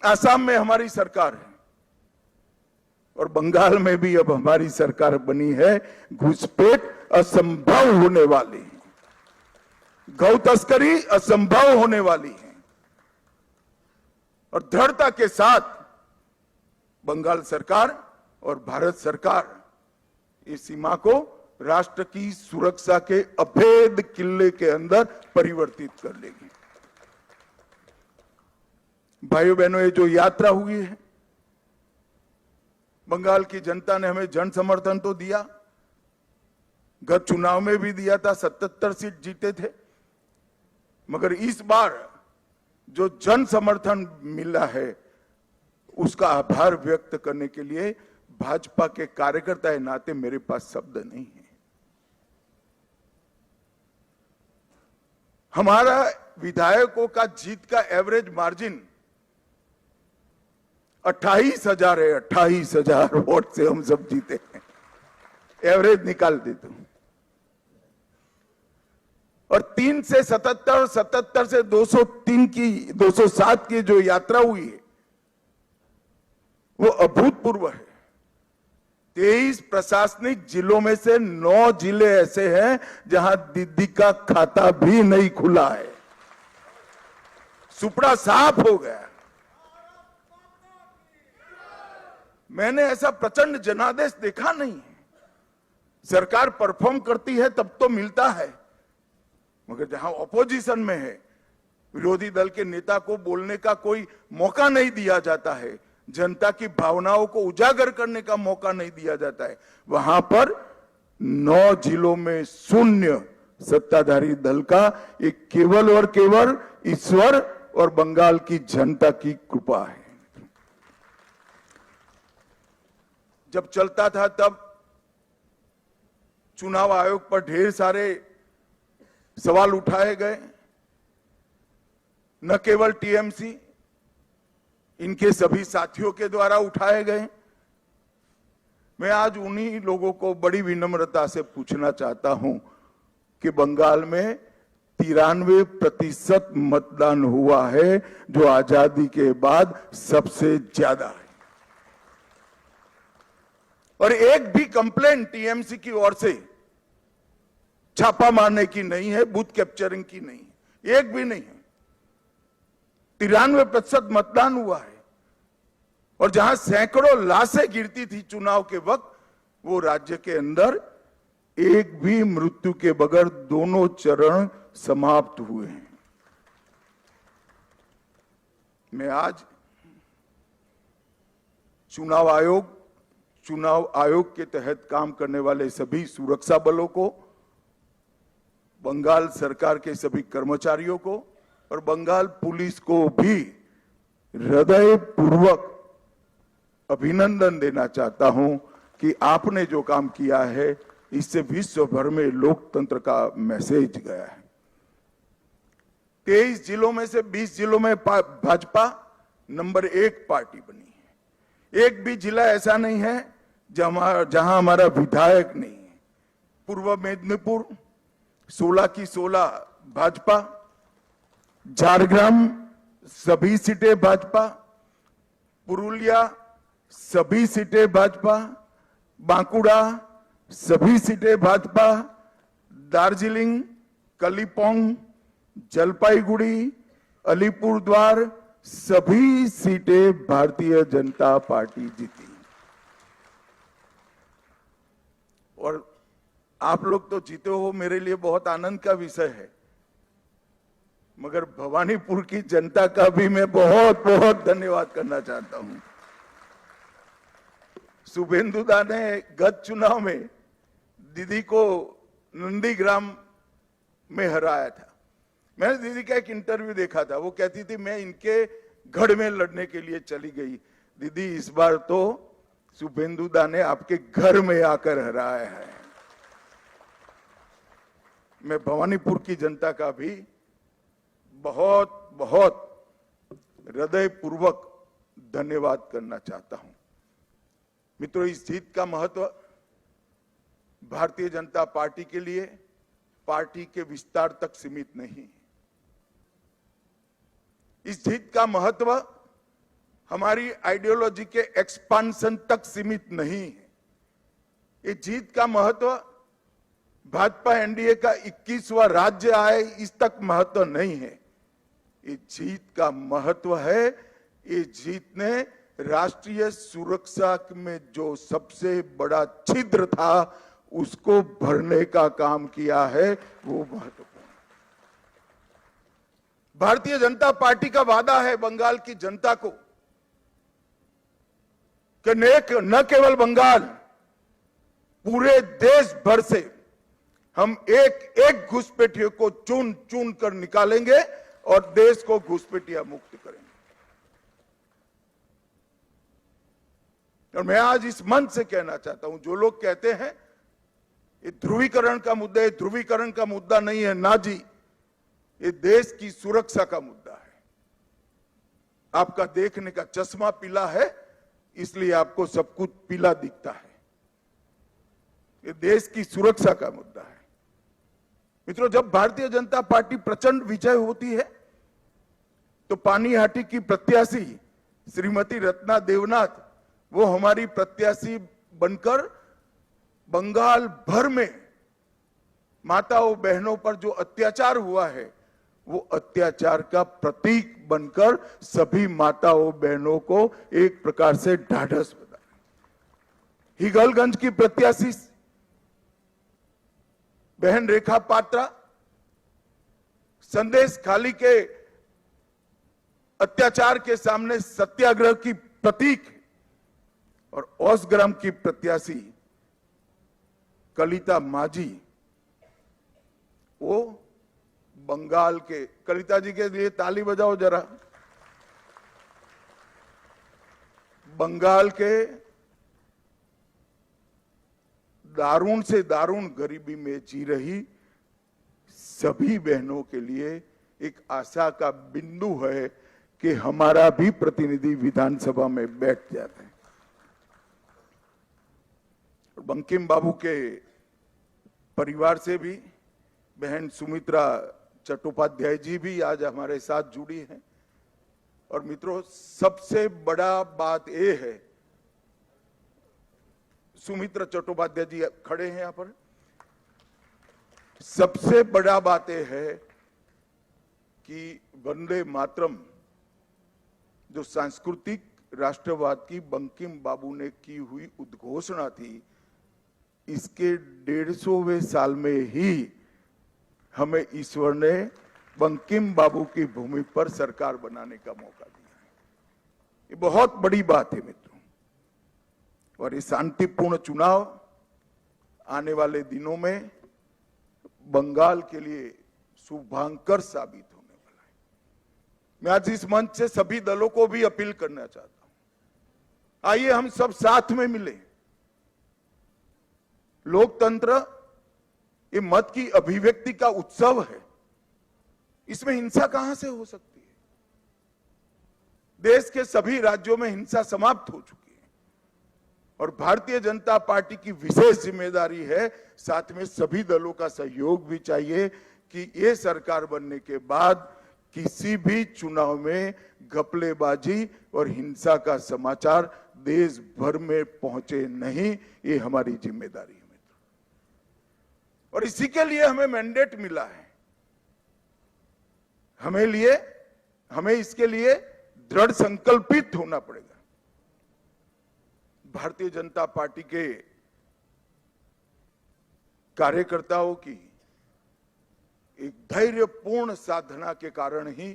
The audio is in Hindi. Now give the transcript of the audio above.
आसाम में हमारी सरकार है और बंगाल में भी अब हमारी सरकार बनी है। घुसपैठ असंभव होने वाली है, गौ तस्करी असंभव होने वाली है और दृढ़ता के साथ बंगाल सरकार और भारत सरकार इस सीमा को राष्ट्र की सुरक्षा के अभेद किले के अंदर परिवर्तित कर लेगी। भाइयों बहनों, ये जो यात्रा हुई है, बंगाल की जनता ने हमें जन समर्थन तो दिया, गत चुनाव में भी दिया था, 77 सीट जीते थे, मगर इस बार जो जन समर्थन मिला है उसका आभार व्यक्त करने के लिए भाजपा के कार्यकर्ता के नाते मेरे पास शब्द नहीं है। हमारा विधायकों का जीत का एवरेज मार्जिन 28,000 है। 28,000 वोट से हम सब जीते हैं, एवरेज निकाल देता हूं। और 3 से 77, 77 से 203 की 207 की जो यात्रा हुई है वो अभूतपूर्व है। 23 प्रशासनिक जिलों में से 9 जिले ऐसे हैं जहां दीदी का खाता भी नहीं खुला है, सुपड़ा साफ हो गया। मैंने ऐसा प्रचंड जनादेश देखा नहीं है। सरकार परफॉर्म करती है तब तो मिलता है, मगर जहां ऑपोजिशन में है, विरोधी दल के नेता को बोलने का कोई मौका नहीं दिया जाता है, जनता की भावनाओं को उजागर करने का मौका नहीं दिया जाता है, वहां पर 9 जिलों में शून्य सत्ताधारी दल का। ये केवल और केवल ईश्वर और बंगाल की जनता की कृपा है। जब चलता था तब चुनाव आयोग पर ढेर सारे सवाल उठाए गए, न केवल टीएमसी, इनके सभी साथियों के द्वारा उठाए गए। मैं आज उन्हीं लोगों को बड़ी विनम्रता से पूछना चाहता हूं कि बंगाल में 93% मतदान हुआ है, जो आजादी के बाद सबसे ज्यादा है, और एक भी कंप्लेंट टीएमसी की ओर से छापा मारने की नहीं है, बूथ कैप्चरिंग की नहीं है, एक भी नहीं है। 93% मतदान हुआ है और जहां सैकड़ों लाशें गिरती थी चुनाव के वक्त, वो राज्य के अंदर एक भी मृत्यु के बगैर दोनों चरण समाप्त हुए हैं। मैं आज चुनाव आयोग के तहत काम करने वाले सभी सुरक्षा बलों को, बंगाल सरकार के सभी कर्मचारियों को और बंगाल पुलिस को भी हृदयपूर्वक अभिनंदन देना चाहता हूं कि आपने जो काम किया है इससे विश्व भर में लोकतंत्र का मैसेज गया है। 23 जिलों में से 20 जिलों में भाजपा नंबर 1 पार्टी बनी है। एक भी जिला ऐसा नहीं है जहां हमारा विधायक नहीं है। पूर्व मेदिनीपुर 16 की 16 भाजपा, झारग्राम सभी सीटें भाजपा, पुरुलिया सभी सीटें भाजपा, बांकुड़ा सभी सीटें भाजपा, दार्जिलिंग, कलिम्पोंग, जलपाईगुड़ी, अलीपुरद्वार सभी सीटें भारतीय जनता पार्टी जीती। और आप लोग तो जीते हो, मेरे लिए बहुत आनंद का विषय है, मगर भवानीपुर की जनता का भी मैं बहुत बहुत धन्यवाद करना चाहता हूं। शुभेंदुदा ने गत चुनाव में दीदी को नंदीग्राम में हराया था। मैंने दीदी का एक इंटरव्यू देखा था, वो कहती थी मैं इनके गढ़ में लड़ने के लिए चली गई। दीदी, इस बार तो शुभेंदुदा ने आपके घर में आकर हराया है। मैं भवानीपुर की जनता का भी बहुत बहुत हृदयपूर्वक धन्यवाद करना चाहता हूं। मित्रों, इस जीत का महत्व भारतीय जनता पार्टी के लिए पार्टी के विस्तार तक सीमित नहीं। इस जीत का महत्व हमारी आइडियोलॉजी के एक्सपांशन तक सीमित नहीं है। ये जीत का महत्व भाजपा एनडीए का 21वां राज्य आए इस तक महत्व नहीं है। ये जीत का महत्व है, ये जीत ने राष्ट्रीय सुरक्षा में जो सबसे बड़ा छिद्र था उसको भरने का काम किया है, वो महत्वपूर्ण। भारतीय जनता पार्टी का वादा है बंगाल की जनता को कि न केवल बंगाल, पूरे देश भर से हम एक एक घुसपैठियों को चुन चुन कर निकालेंगे और देश को घुसपैठिया मुक्त करेंगे। और मैं आज इस मंच से कहना चाहता हूं, जो लोग कहते हैं ये ध्रुवीकरण का मुद्दा है, ध्रुवीकरण का मुद्दा नहीं है ना जी, ये देश की सुरक्षा का मुद्दा है। आपका देखने का चश्मा पीला है, इसलिए आपको सब कुछ पीला दिखता है। ये देश की सुरक्षा का मुद्दा है। मित्रों, जब भारतीय जनता पार्टी प्रचंड विजय होती है तो पानीहाटी की प्रत्याशी श्रीमती रत्ना देवनाथ, वो हमारी प्रत्याशी बनकर बंगाल भर में माताओं बहनों पर जो अत्याचार हुआ है वो अत्याचार का प्रतीक बनकर सभी माताओं बहनों को एक प्रकार से ढाढ़स बना। हिगलगंज की प्रत्याशी बहन रेखा पात्रा संदेश खाली के अत्याचार के सामने सत्याग्रह की प्रतीक, और ओसग्राम की प्रत्याशी कलिता माझी, वो बंगाल के, कलिता जी के लिए ताली बजाओ जरा, बंगाल के दारुण से दारुण गरीबी में जी रही सभी बहनों के लिए एक आशा का बिंदु है कि हमारा भी प्रतिनिधि विधानसभा में बैठ जाते हैं। बंकिम बाबू के परिवार से भी बहन सुमित्रा चट्टोपाध्याय जी भी आज हमारे साथ जुड़ी हैं। और मित्रों, सबसे बड़ा बात यह है, सुमित्रा चट्टोपाध्याय जी खड़े हैं यहां पर, सबसे बड़ा बात यह है कि वंदे मातरम जो सांस्कृतिक राष्ट्रवाद की बंकिम बाबू ने की हुई उद्घोषणा थी, इसके 150वें साल में ही हमें ईश्वर ने बंकिम बाबू की भूमि पर सरकार बनाने का मौका दिया है। ये बहुत बड़ी बात है मित्रों, और ये शांतिपूर्ण चुनाव आने वाले दिनों में बंगाल के लिए शुभांकर साबित होने वाला है। मैं आज इस मंच से सभी दलों को भी अपील करना चाहता हूं, आइए हम सब साथ में मिले। लोकतंत्र ये मत की अभिव्यक्ति का उत्सव है, इसमें हिंसा कहां से हो सकती है? देश के सभी राज्यों में हिंसा समाप्त हो चुकी है, और भारतीय जनता पार्टी की विशेष जिम्मेदारी है, साथ में सभी दलों का सहयोग भी चाहिए कि ये सरकार बनने के बाद किसी भी चुनाव में घपलेबाजी और हिंसा का समाचार देश भर में पहुंचे नहीं। ये हमारी जिम्मेदारी है मित्र, और इसी के लिए हमें मैंडेट मिला है। हमें इसके लिए दृढ़ संकल्पित होना पड़ेगा। भारतीय जनता पार्टी के कार्यकर्ताओं की एक धैर्यपूर्ण साधना के कारण ही